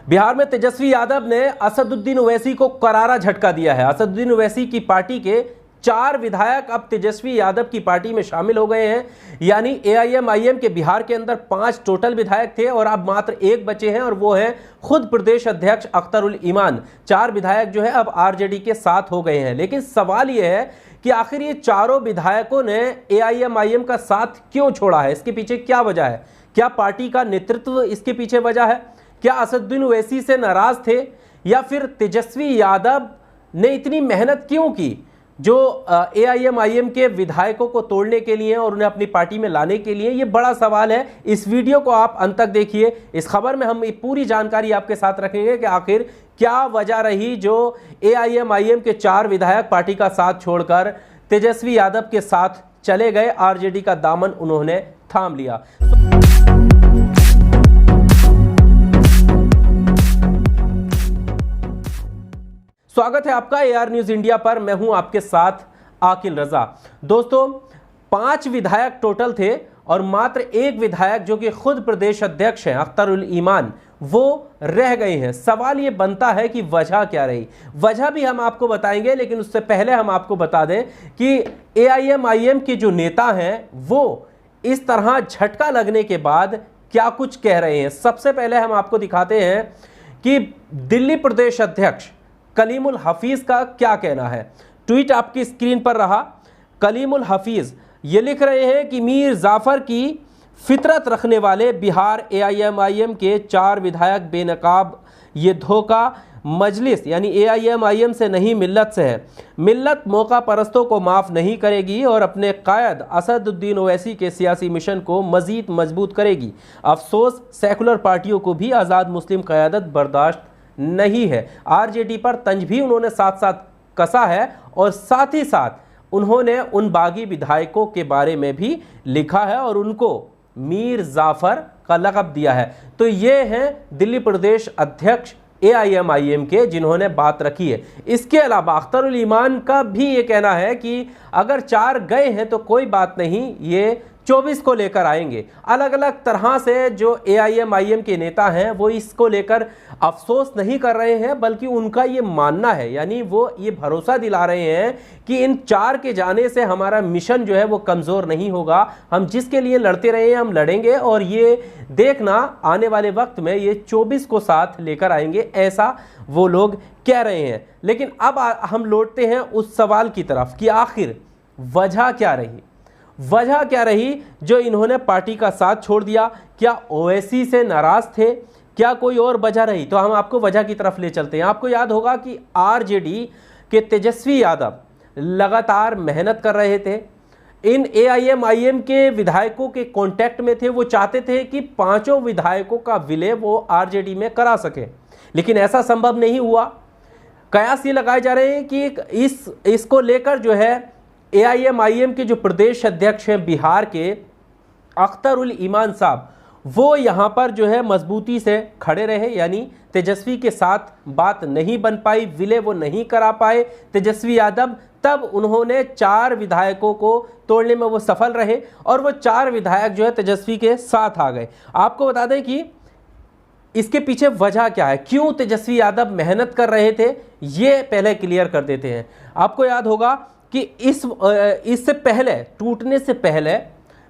बिहार में तेजस्वी यादव ने असदुद्दीन ओवैसी को करारा झटका दिया है। असदुद्दीन ओवैसी की पार्टी के 4 विधायक अब तेजस्वी यादव की पार्टी में शामिल हो गए हैं। यानी एआईएमआईएम के बिहार के अंदर 5 टोटल विधायक थे और अब मात्र 1 बचे हैं और वो है खुद प्रदेश अध्यक्ष अख्तर उल ईमान। 4 विधायक जो है अब आरजेडी के साथ हो गए हैं। लेकिन सवाल यह है कि आखिर ये चारों विधायकों ने एआईएमआईएम का साथ क्यों छोड़ा है, इसके पीछे क्या वजह है? क्या पार्टी का नेतृत्व इसके पीछे वजह है? क्या असदुद्दीन ओवैसी से नाराज थे या फिर तेजस्वी यादव ने इतनी मेहनत क्यों की जो एआईएमआईएम के विधायकों को तोड़ने के लिए और उन्हें अपनी पार्टी में लाने के लिए? ये बड़ा सवाल है। इस वीडियो को आप अंत तक देखिए। इस खबर में हम पूरी जानकारी आपके साथ रखेंगे कि आखिर क्या वजह रही जो एआईएमआईएम के 4 विधायक पार्टी का साथ छोड़कर तेजस्वी यादव के साथ चले गए, आरजेडी का दामन उन्होंने थाम लिया। स्वागत है आपका एआर न्यूज इंडिया पर। मैं हूं आपके साथ आकिल रजा। दोस्तों, 5 विधायक टोटल थे और मात्र 1 विधायक जो कि खुद प्रदेश अध्यक्ष हैं अख्तर उल ईमान, वो रह गए हैं। सवाल ये बनता है कि वजह क्या रही? वजह भी हम आपको बताएंगे, लेकिन उससे पहले हम आपको बता दें कि एआईएमआईएम के जो नेता हैं वो इस तरह झटका लगने के बाद क्या कुछ कह रहे हैं। सबसे पहले हम आपको दिखाते हैं कि दिल्ली प्रदेश अध्यक्ष कलीमुल हफीज का क्या कहना है। ट्वीट आपकी स्क्रीन पर रहा। कलीमुल हफीज ये लिख रहे हैं कि मीर जाफर की फितरत रखने वाले बिहार एआईएमआईएम के 4 विधायक बेनकाब, ये धोखा मजलिस यानी एआईएमआईएम से नहीं मिल्लत से है। मिल्लत मौका परस्तों को माफ़ नहीं करेगी और अपने कायद असदुद्दीन ओवैसी के सियासी मिशन को मजीद मजबूत करेगी। अफसोस सेकुलर पार्टियों को भी आज़ाद मुस्लिम क़यादत बर्दाश्त नहीं है। आरजेडी पर तंज भी उन्होंने साथ साथ कसा है और साथ ही साथ उन्होंने उन बागी विधायकों के बारे में भी लिखा है और उनको मीर जाफर का लक़ब दिया है। तो ये हैं दिल्ली प्रदेश अध्यक्ष एआईएमआईएम के जिन्होंने बात रखी है। इसके अलावा अख्तर उल ईमान का भी ये कहना है कि अगर 4 गए हैं तो कोई बात नहीं, ये 24 को लेकर आएंगे। अलग अलग तरह से जो एआईएमआईएम के नेता हैं वो इसको लेकर अफसोस नहीं कर रहे हैं, बल्कि उनका ये मानना है, यानी वो ये भरोसा दिला रहे हैं कि इन 4 के जाने से हमारा मिशन जो है वो कमज़ोर नहीं होगा। हम जिसके लिए लड़ते रहे हैं हम लड़ेंगे और ये देखना आने वाले वक्त में ये 24 को साथ लेकर आएंगे, ऐसा वो लोग कह रहे हैं। लेकिन अब हम लौटते हैं उस सवाल की तरफ कि आखिर वजह क्या रही? वजह क्या रही जो इन्होंने पार्टी का साथ छोड़ दिया? क्या ओवैसी से नाराज थे? क्या कोई और वजह रही? तो हम आपको वजह की तरफ ले चलते हैं। आपको याद होगा कि आरजेडी के तेजस्वी यादव लगातार मेहनत कर रहे थे, इन एआईएमआईएम के विधायकों के कांटेक्ट में थे। वो चाहते थे कि 5 विधायकों का विलय वो आरजेडी में करा सके, लेकिन ऐसा संभव नहीं हुआ। कयास ये लगाए जा रहे हैं कि इसको लेकर जो है एआईएमआईएम के जो प्रदेश अध्यक्ष हैं बिहार के अख्तर उल ईमान साहब, वो यहाँ पर जो है मजबूती से खड़े रहे, यानी तेजस्वी के साथ बात नहीं बन पाई, विलय वो नहीं करा पाए तेजस्वी यादव। तब उन्होंने 4 विधायकों को तोड़ने में वो सफल रहे और वो 4 विधायक जो है तेजस्वी के साथ आ गए। आपको बता दें कि इसके पीछे वजह क्या है, क्यों तेजस्वी यादव मेहनत कर रहे थे, ये पहले क्लियर कर देते हैं। आपको याद होगा कि इससे पहले, टूटने से पहले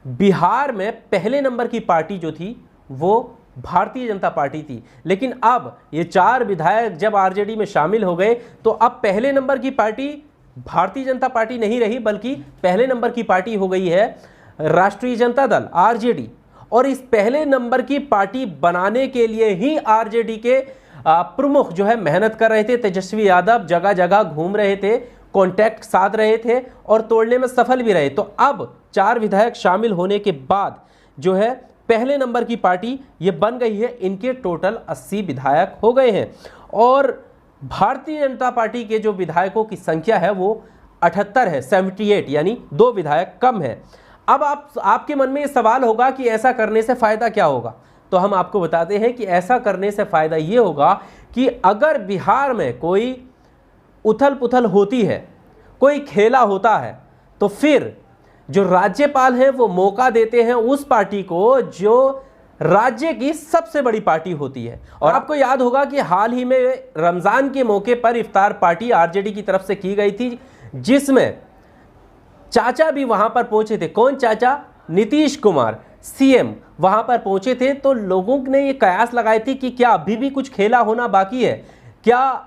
बिहार में पहले नंबर की पार्टी जो थी वो भारतीय जनता पार्टी थी। लेकिन अब ये 4 विधायक जब आरजेडी में शामिल हो गए तो अब पहले नंबर की पार्टी भारतीय जनता पार्टी नहीं रही, बल्कि पहले नंबर की पार्टी हो गई है राष्ट्रीय जनता दल आरजेडी। और इस पहले नंबर की पार्टी बनाने के लिए ही आरजेडी के प्रमुख जो है मेहनत कर रहे थे। तेजस्वी यादव जगह जगह घूम रहे थे, कॉन्टैक्ट साध रहे थे और तोड़ने में सफल भी रहे। तो अब 4 विधायक शामिल होने के बाद जो है पहले नंबर की पार्टी ये बन गई है। इनके टोटल 80 विधायक हो गए हैं और भारतीय जनता पार्टी के जो विधायकों की संख्या है वो 78 है, 78, यानी 2 विधायक कम है। अब आपके मन में ये सवाल होगा कि ऐसा करने से फ़ायदा क्या होगा? तो हम आपको बताते हैं कि ऐसा करने से फ़ायदा ये होगा कि अगर बिहार में कोई उथल पुथल होती है, कोई खेला होता है, तो फिर जो राज्यपाल हैं वो मौका देते हैं उस पार्टी को जो राज्य की सबसे बड़ी पार्टी होती है। और आपको याद होगा कि हाल ही में रमजान के मौके पर इफ्तार पार्टी आरजेडी की तरफ से की गई थी, जिसमें चाचा भी वहां पर पहुंचे थे। कौन चाचा? नीतीश कुमार सीएम वहां पर पहुंचे थे। तो लोगों ने ये कयास लगाई थी कि क्या अभी भी कुछ खेला होना बाकी है, क्या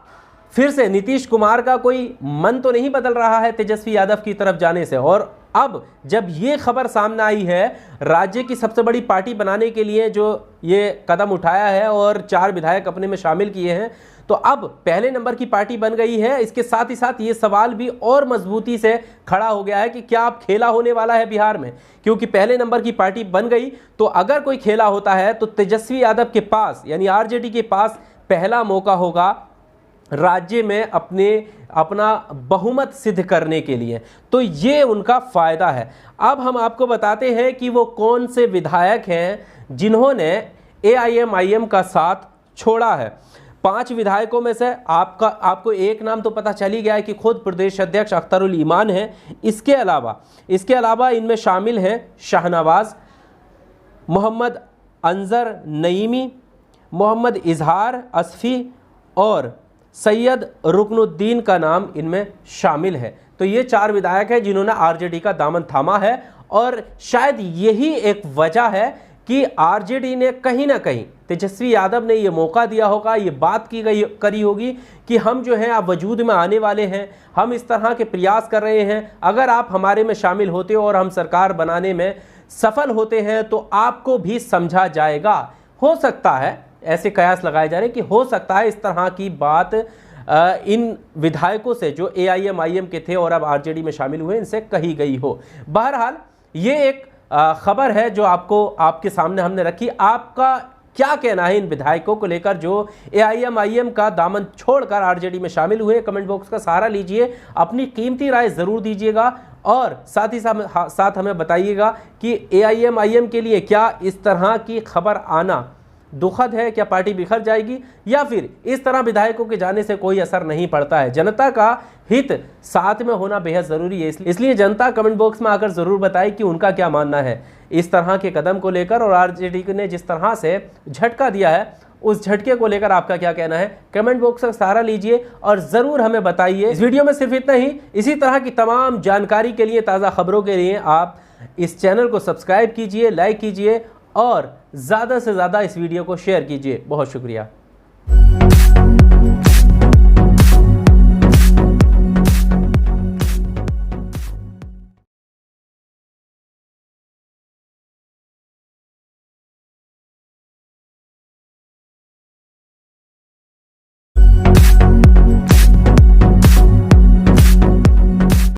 फिर से नीतीश कुमार का कोई मन तो नहीं बदल रहा है तेजस्वी यादव की तरफ जाने से। और अब जब ये खबर सामने आई है, राज्य की सबसे बड़ी पार्टी बनाने के लिए जो ये कदम उठाया है और 4 विधायक अपने में शामिल किए हैं, तो अब पहले नंबर की पार्टी बन गई है। इसके साथ ही साथ ये सवाल भी और मजबूती से खड़ा हो गया है कि क्या अब खेला होने वाला है बिहार में, क्योंकि पहले नंबर की पार्टी बन गई तो अगर कोई खेला होता है तो तेजस्वी यादव के पास यानी आरजेडी के पास पहला मौका होगा राज्य में अपना बहुमत सिद्ध करने के लिए। तो ये उनका फायदा है। अब हम आपको बताते हैं कि वो कौन से विधायक हैं जिन्होंने एआईएमआईएम का साथ छोड़ा है। 5 विधायकों में से आपको एक नाम तो पता चल ही गया है कि खुद प्रदेश अध्यक्ष अख्तरुल ईमान है। इसके अलावा इनमें शामिल हैं शाहनवाज, मोहम्मद अंजर नईमी, मोहम्मद इजहार असफी और सैयद रुकनुद्दीन का नाम इनमें शामिल है। तो ये 4 विधायक हैं जिन्होंने आरजेडी का दामन थामा है। और शायद यही एक वजह है कि आरजेडी ने कहीं ना कहीं तेजस्वी यादव ने ये मौका दिया होगा, ये बात करी होगी कि हम जो हैं आप वजूद में आने वाले हैं, हम इस तरह के प्रयास कर रहे हैं, अगर आप हमारे में शामिल होते हो और हम सरकार बनाने में सफल होते हैं तो आपको भी समझा जाएगा। हो सकता है ऐसे कयास लगाए जा रहे हैं कि हो सकता है इस तरह की बात इन विधायकों से जो एआईएमआईएम के थे और अब आरजेडी में शामिल हुए, इनसे कही गई हो। बहरहाल ये एक खबर है जो आपके सामने हमने रखी। आपका क्या कहना है इन विधायकों को लेकर जो एआईएमआईएम का दामन छोड़कर आरजेडी में शामिल हुए? कमेंट बॉक्स का सहारा लीजिए, अपनी कीमती राय जरूर दीजिएगा और साथ ही साथ हमें बताइएगा कि एआईएमआईएम के लिए क्या इस तरह की खबर आना दुखद है, क्या पार्टी बिखर जाएगी या फिर इस तरह विधायकों के जाने से कोई असर नहीं पड़ता है। जनता का हित साथ में होना बेहद जरूरी है, इसलिए जनता कमेंट बॉक्स में आकर जरूर बताए कि उनका क्या मानना है इस तरह के कदम को लेकर और आरजेडी ने जिस तरह से झटका दिया है उस झटके को लेकर आपका क्या कहना है। कमेंट बॉक्स का सहारा लीजिए और जरूर हमें बताइए। इस वीडियो में सिर्फ इतना ही। इसी तरह की तमाम जानकारी के लिए, ताज़ा खबरों के लिए आप इस चैनल को सब्सक्राइब कीजिए, लाइक कीजिए और ज़्यादा से ज़्यादा इस वीडियो को शेयर कीजिए। बहुत शुक्रिया।